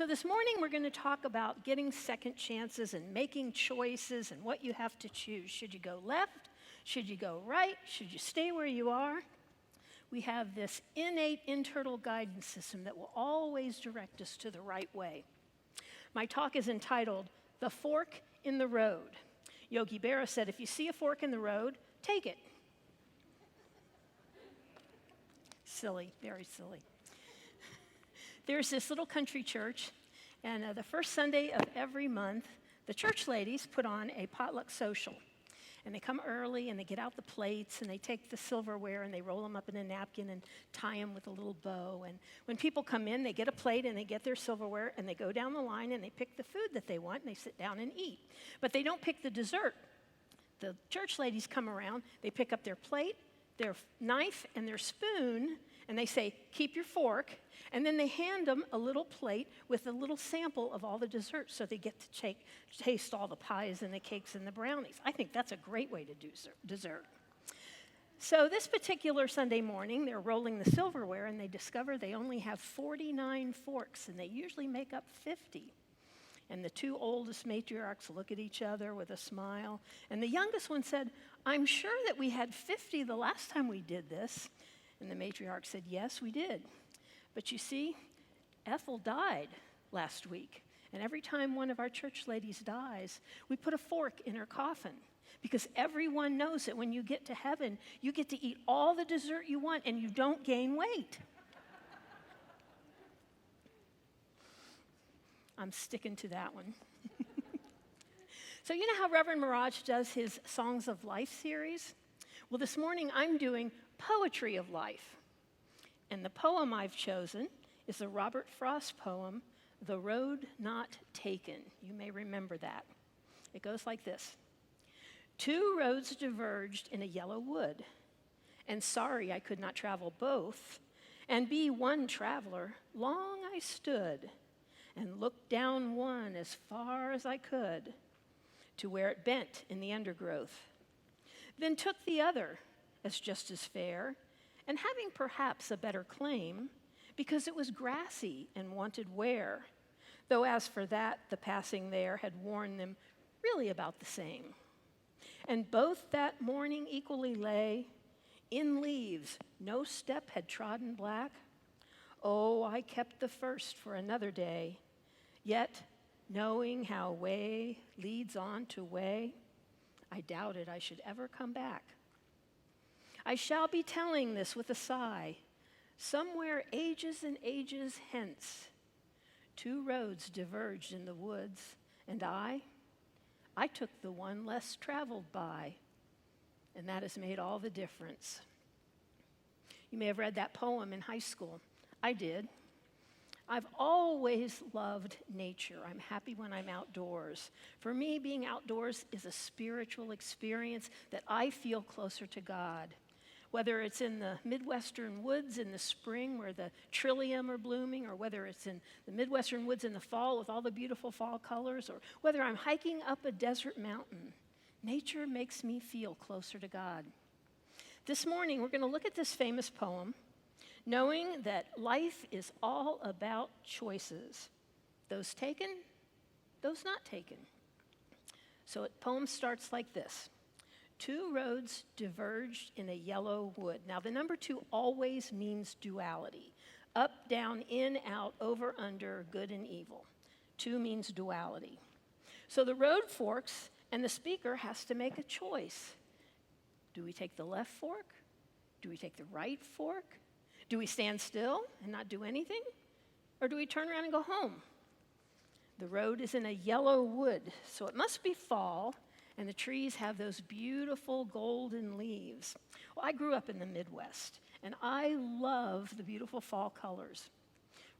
So this morning we're going to talk about getting second chances and making choices and what you have to choose. Should you go left? Should you go right? Should you stay where you are? We have this innate internal guidance system that will always direct us to the right way. My talk is entitled, The Fork in the Road. Yogi Berra said, if you see a fork in the road, take it. Silly, very silly. There's this little country church, and the first Sunday of every month, the church ladies put on a potluck social. And they come early, and they get out the plates, and they take the silverware, and they roll them up in a napkin and tie them with a little bow. And when people come in, they get a plate, and they get their silverware, and they go down the line, and they pick the food that they want, and they sit down and eat. But they don't pick the dessert. The church ladies come around, they pick up their plate, their knife, and their spoon, and they say, keep your fork, and then they hand them a little plate with a little sample of all the desserts so they get to taste all the pies and the cakes and the brownies. I think that's a great way to do dessert. So this particular Sunday morning, they're rolling the silverware, and they discover they only have 49 forks, and they usually make up 50. And the two oldest matriarchs look at each other with a smile, and the youngest one said, I'm sure that we had 50 the last time we did this. And the matriarch said, yes, we did. But you see, Ethel died last week. And every time one of our church ladies dies, we put a fork in her coffin. Because everyone knows that when you get to heaven, you get to eat all the dessert you want and you don't gain weight. I'm sticking to that one. So you know how Reverend Mirage does his Songs of Life series? Well, this morning I'm doing Poetry of Life. And the poem I've chosen is the Robert Frost poem, The Road Not Taken. You may remember that. It goes like this. Two roads diverged in a yellow wood, and sorry I could not travel both, and be one traveler, long I stood, and looked down one as far as I could, to where it bent in the undergrowth. Then took the other, as just as fair, and having perhaps a better claim, because it was grassy and wanted wear, though as for that, the passing there had worn them really about the same. And both that morning equally lay, in leaves no step had trodden black. Oh, I kept the first for another day, yet, knowing how way leads on to way, I doubted I should ever come back. I shall be telling this with a sigh. Somewhere ages and ages hence, two roads diverged in the woods, and I took the one less traveled by, and that has made all the difference. You may have read that poem in high school. I did. I've always loved nature. I'm happy when I'm outdoors. For me, being outdoors is a spiritual experience that I feel closer to God. Whether it's in the Midwestern woods in the spring where the trillium are blooming, or whether it's in the Midwestern woods in the fall with all the beautiful fall colors, or whether I'm hiking up a desert mountain, nature makes me feel closer to God. This morning, we're going to look at this famous poem, knowing that life is all about choices. Those taken, those not taken. So the poem starts like this. Two roads diverged in a yellow wood. Now, the number two always means duality. Up, down, in, out, over, under, good and evil. Two means duality. So the road forks, and the speaker has to make a choice. Do we take the left fork? Do we take the right fork? Do we stand still and not do anything? Or do we turn around and go home? The road is in a yellow wood, so it must be fall, and the trees have those beautiful golden leaves. Well, I grew up in the Midwest, and I love the beautiful fall colors.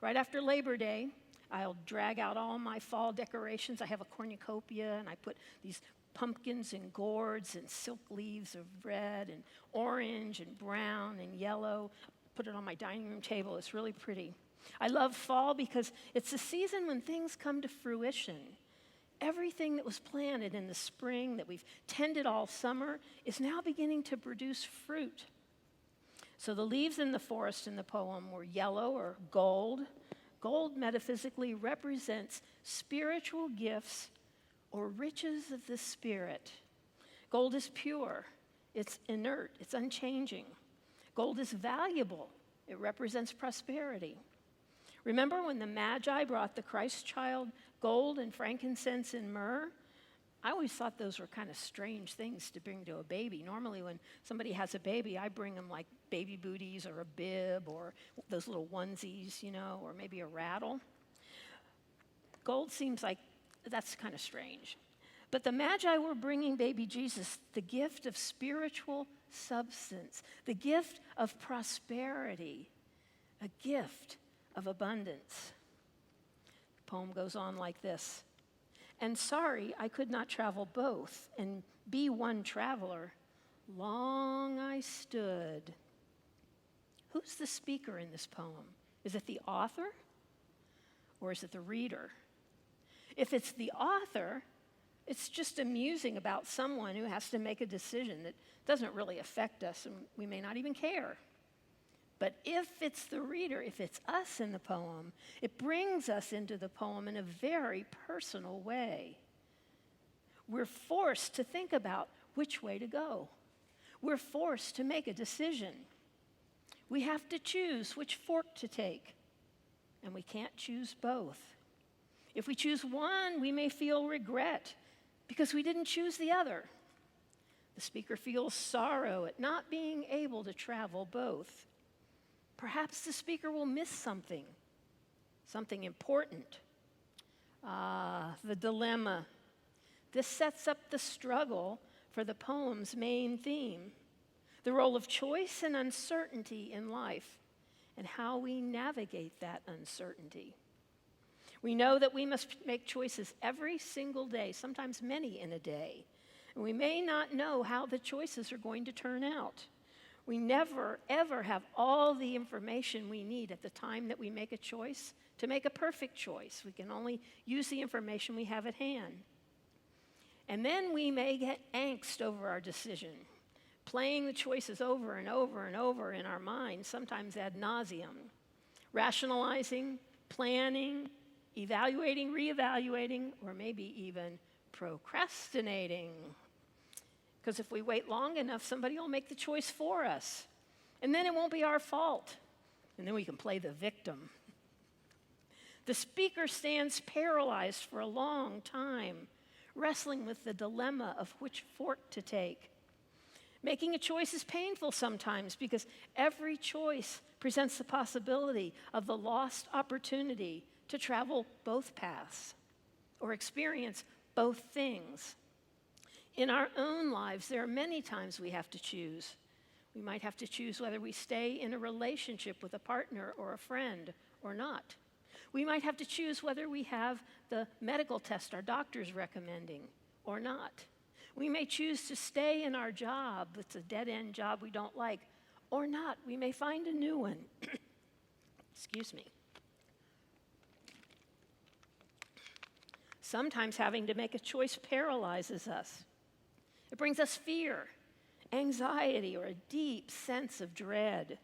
Right after Labor Day, I'll drag out all my fall decorations. I have a cornucopia, and I put these pumpkins and gourds and silk leaves of red and orange and brown and yellow. Put it on my dining room table. It's really pretty. I love fall because it's the season when things come to fruition. Everything that was planted in the spring that we've tended all summer is now beginning to produce fruit. So the leaves in the forest in the poem were yellow or gold. Gold metaphysically represents spiritual gifts or riches of the Spirit. Gold is pure, it's inert, it's unchanging. Gold is valuable, it represents prosperity. Remember when the Magi brought the Christ child gold and frankincense and myrrh? I always thought those were kind of strange things to bring to a baby. Normally when somebody has a baby, I bring them like baby booties or a bib or those little onesies, or maybe a rattle. Gold seems like that's kind of strange. But the Magi were bringing baby Jesus the gift of spiritual substance, the gift of prosperity, a gift of abundance. The poem goes on like this. And sorry I could not travel both and be one traveler. Long I stood. Who's the speaker in this poem? Is it the author or is it the reader? If it's the author, it's just a musing about someone who has to make a decision that doesn't really affect us and we may not even care. But if it's the reader, if it's us in the poem, it brings us into the poem in a very personal way. We're forced to think about which way to go. We're forced to make a decision. We have to choose which fork to take, and we can't choose both. If we choose one, we may feel regret because we didn't choose the other. The speaker feels sorrow at not being able to travel both. Perhaps the speaker will miss something important. The dilemma. This sets up the struggle for the poem's main theme, the role of choice and uncertainty in life, and how we navigate that uncertainty. We know that we must make choices every single day, sometimes many in a day, and we may not know how the choices are going to turn out. We never, ever have all the information we need at the time that we make a choice to make a perfect choice. We can only use the information we have at hand. And then we may get angst over our decision, playing the choices over and over and over in our minds, sometimes ad nauseum, rationalizing, planning, evaluating, reevaluating, or maybe even procrastinating. Because if we wait long enough, somebody will make the choice for us. And then it won't be our fault. And then we can play the victim. The speaker stands paralyzed for a long time, wrestling with the dilemma of which fork to take. Making a choice is painful sometimes because every choice presents the possibility of the lost opportunity to travel both paths or experience both things. In our own lives, there are many times we have to choose. We might have to choose whether we stay in a relationship with a partner or a friend or not. We might have to choose whether we have the medical test our doctor's recommending or not. We may choose to stay in our job, it's a dead-end job we don't like, or not. We may find a new one. Excuse me. Sometimes having to make a choice paralyzes us. It brings us fear, anxiety, or a deep sense of dread.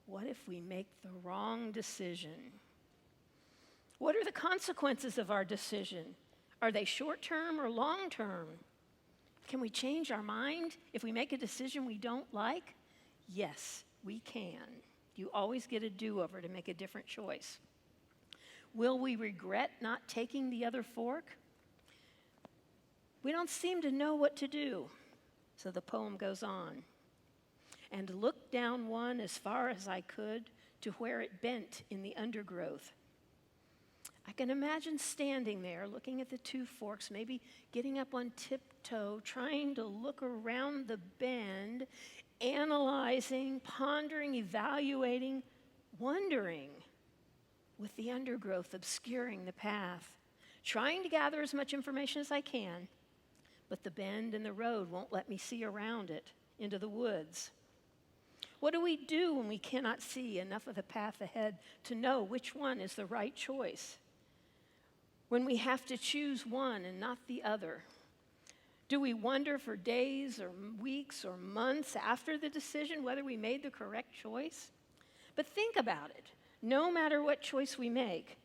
What if we make the wrong decision? What are the consequences of our decision? Are they short-term or long-term? Can we change our mind if we make a decision we don't like? Yes, we can. You always get a do-over to make a different choice. Will we regret not taking the other fork? We don't seem to know what to do. So the poem goes on. And looked down one as far as I could to where it bent in the undergrowth. I can imagine standing there looking at the two forks, maybe getting up on tiptoe, trying to look around the bend, analyzing, pondering, evaluating, wondering, with the undergrowth obscuring the path, trying to gather as much information as I can, but the bend in the road won't let me see around it into the woods. What do we do when we cannot see enough of the path ahead to know which one is the right choice? When we have to choose one and not the other? Do we wonder for days or weeks or months after the decision whether we made the correct choice? But think about it. no matter what choice we make,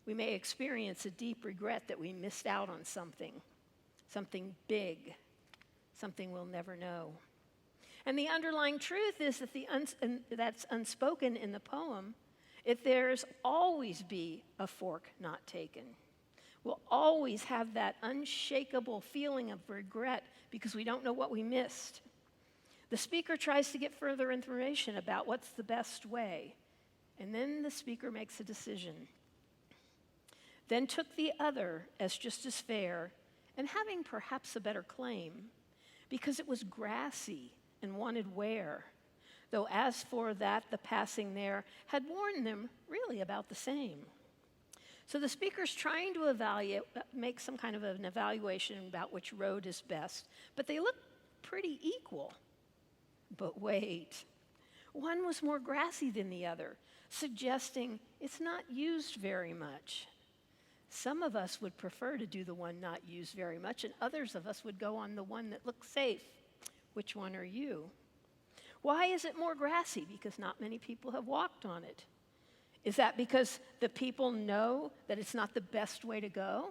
we may experience a deep regret that we missed out on something big, something we'll never know. And the underlying truth is that that's unspoken in the poem, if there's always be a fork not taken. We'll always have that unshakable feeling of regret because we don't know what we missed. The speaker tries to get further information about what's the best way, and then the speaker makes a decision. Then took the other as just as fair, and having perhaps a better claim, because it was grassy and wanted wear, though as for that the passing there had warned them really about the same. So the speaker's trying to make some kind of an evaluation about which road is best, but they look pretty equal. But wait, one was more grassy than the other, suggesting it's not used very much. Some of us would prefer to do the one not used very much, and others of us would go on the one that looks safe. Which one are you? Why is it more grassy? Because not many people have walked on it. Is that because the people know that it's not the best way to go?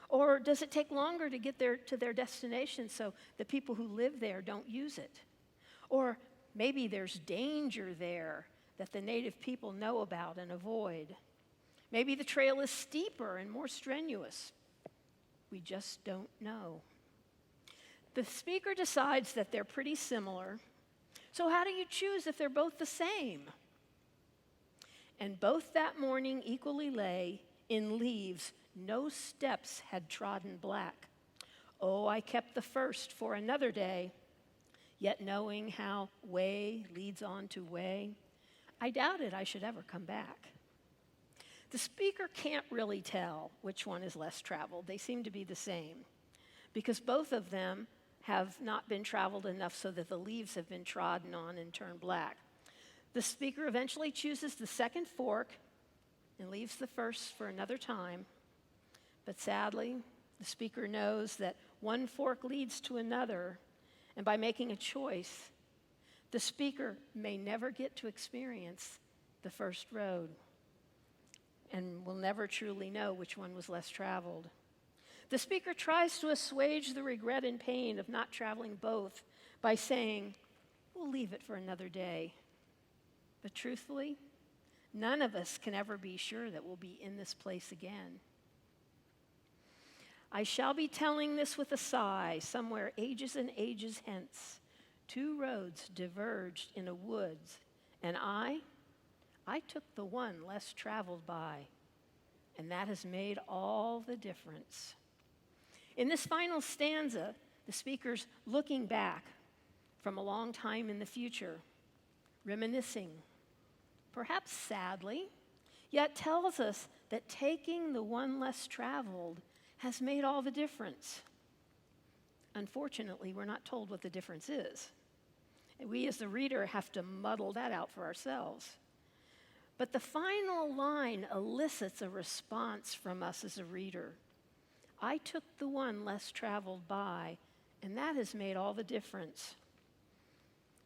Or does it take longer to get there to their destination so the people who live there don't use it? Or maybe there's danger there that the native people know about and avoid. Maybe the trail is steeper and more strenuous. We just don't know. The speaker decides that they're pretty similar. So how do you choose if they're both the same? And both that morning equally lay in leaves no steps had trodden black. Oh, I kept the first for another day, yet knowing how way leads on to way, I doubted I should ever come back. The speaker can't really tell which one is less traveled. They seem to be the same, because both of them have not been traveled enough so that the leaves have been trodden on and turned black. The speaker eventually chooses the second fork and leaves the first for another time. But sadly, the speaker knows that one fork leads to another, and by making a choice, the speaker may never get to experience the first road and will never truly know which one was less traveled. The speaker tries to assuage the regret and pain of not traveling both by saying, we'll leave it for another day. But truthfully, none of us can ever be sure that we'll be in this place again. I shall be telling this with a sigh, somewhere ages and ages hence. 2 roads diverged in a woods, and I took the one less traveled by, and that has made all the difference. In this final stanza, the speaker's looking back from a long time in the future, reminiscing, perhaps sadly, yet tells us that taking the one less traveled has made all the difference. Unfortunately, we're not told what the difference is. And we as the reader have to muddle that out for ourselves. But the final line elicits a response from us as a reader. I took the one less traveled by, and that has made all the difference.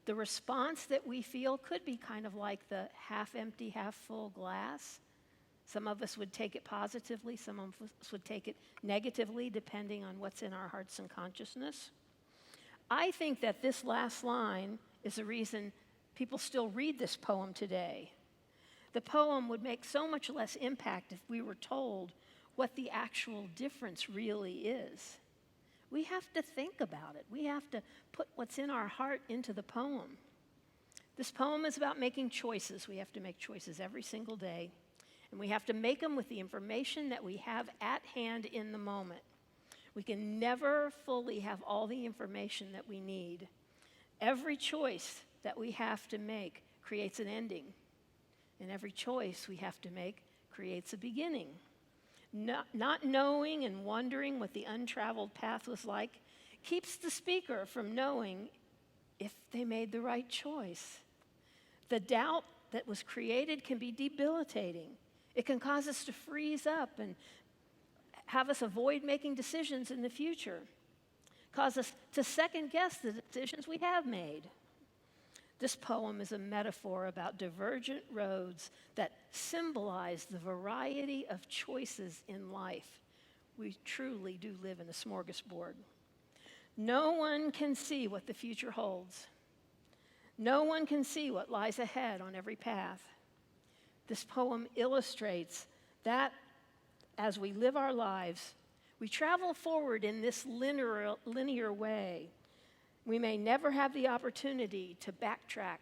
The response that we feel could be kind of like the half-empty, half-full glass. Some of us would take it positively, some of us would take it negatively, depending on what's in our hearts and consciousness. I think that this last line is the reason people still read this poem today. The poem would make so much less impact if we were told what the actual difference really is. We have to think about it. We have to put what's in our heart into the poem. This poem is about making choices. We have to make choices every single day. And we have to make them with the information that we have at hand in the moment. We can never fully have all the information that we need. Every choice that we have to make creates an ending. And every choice we have to make creates a beginning. Not knowing and wondering what the untraveled path was like keeps the speaker from knowing if they made the right choice. The doubt that was created can be debilitating. It can cause us to freeze up and have us avoid making decisions in the future, cause us to second guess the decisions we have made. This poem is a metaphor about divergent roads that symbolize the variety of choices in life. We truly do live in a smorgasbord. No one can see what the future holds. No one can see what lies ahead on every path. This poem illustrates that as we live our lives, we travel forward in this linear way. We may never have the opportunity to backtrack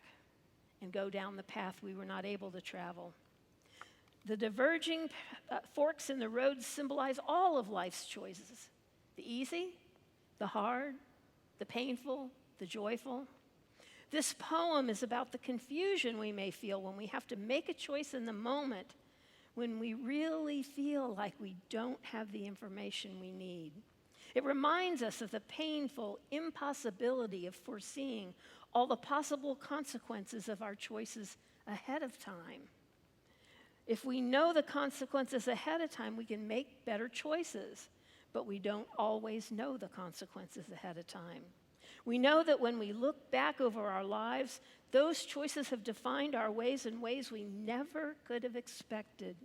and go down the path we were not able to travel. The diverging forks in the road symbolize all of life's choices: the easy, the hard, the painful, the joyful. This poem is about the confusion we may feel when we have to make a choice in the moment when we really feel like we don't have the information we need. It reminds us of the painful impossibility of foreseeing all the possible consequences of our choices ahead of time. If we know the consequences ahead of time, we can make better choices, but we don't always know the consequences ahead of time. We know that when we look back over our lives, those choices have defined our ways in ways we never could have expected.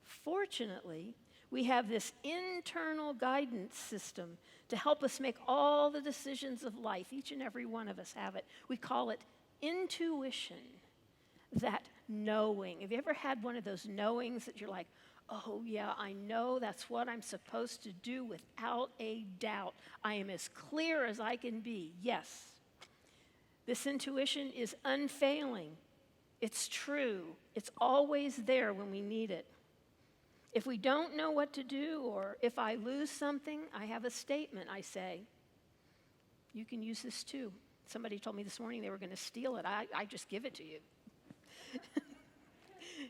Fortunately, we have this internal guidance system to help us make all the decisions of life. Each and every one of us have it. We call it intuition, that knowing. Have you ever had one of those knowings that you're like, oh yeah, I know that's what I'm supposed to do without a doubt. I am as clear as I can be. Yes. This intuition is unfailing. It's true. It's always there when we need it. If we don't know what to do, or if I lose something, I have a statement I say. You can use this too. Somebody told me this morning they were going to steal it. I just give it to you.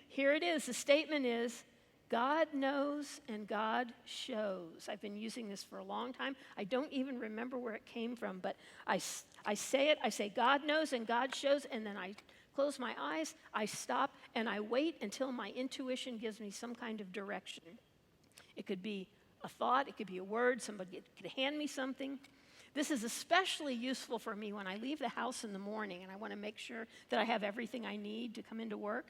Here it is. The statement is, God knows and God shows. I've been using this for a long time. I don't even remember where it came from, but I say it. I say, God knows and God shows, and then I close my eyes, I stop, and I wait until my intuition gives me some kind of direction. It could be a thought, it could be a word, somebody could hand me something. This is especially useful for me when I leave the house in the morning and I want to make sure that I have everything I need to come into work.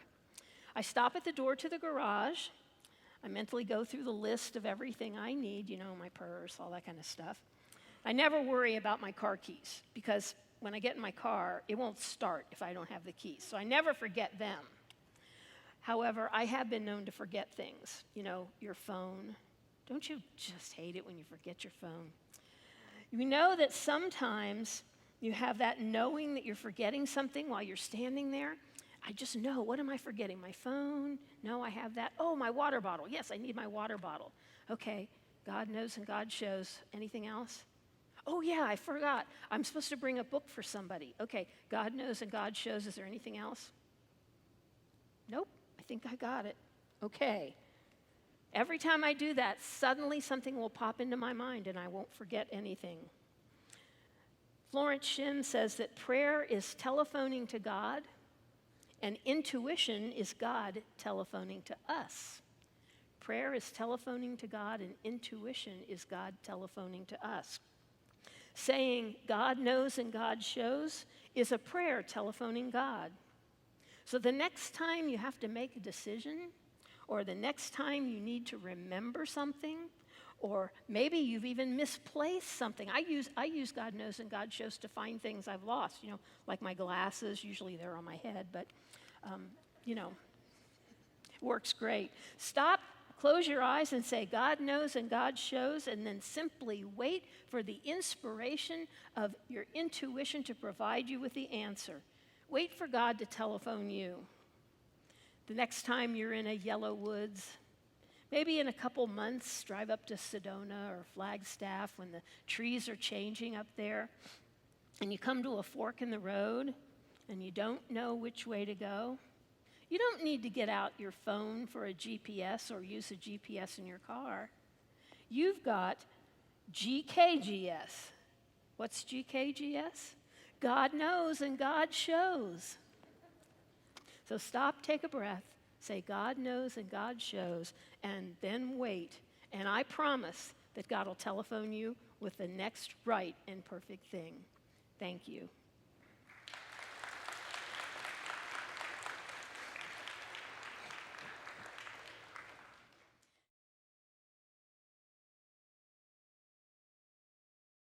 I stop at the door to the garage. I mentally go through the list of everything I need, my purse, all that kind of stuff. I never worry about my car keys because when I get in my car, it won't start if I don't have the keys. So I never forget them. However, I have been known to forget things. Your phone. Don't you just hate it when you forget your phone? You know that sometimes you have that knowing that you're forgetting something while you're standing there. I just know, what am I forgetting? My phone? No, I have that. Oh, my water bottle. Yes, I need my water bottle. Okay, God knows and God shows. Anything else? Oh, yeah, I forgot. I'm supposed to bring a book for somebody. Okay, God knows and God shows. Is there anything else? Nope, I think I got it. Okay. Every time I do that, suddenly something will pop into my mind and I won't forget anything. Florence Shinn says that prayer is telephoning to God and intuition is God telephoning to us. Prayer is telephoning to God and intuition is God telephoning to us. Saying God knows and God shows is a prayer telephoning God. So the next time you have to make a decision, or the next time you need to remember something, or maybe you've even misplaced something. I use God knows and God shows to find things I've lost, like my glasses. Usually they're on my head, but, it works great. Stop. Close your eyes and say, God knows and God shows, and then simply wait for the inspiration of your intuition to provide you with the answer. Wait for God to telephone you. The next time you're in a yellow woods, maybe in a couple months, drive up to Sedona or Flagstaff when the trees are changing up there, and you come to a fork in the road, and you don't know which way to go. You don't need to get out your phone for a GPS or use a GPS in your car. You've got GKGS. What's GKGS? God knows and God shows. So stop, take a breath, say God knows and God shows, and then wait. And I promise that God will telephone you with the next right and perfect thing. Thank you.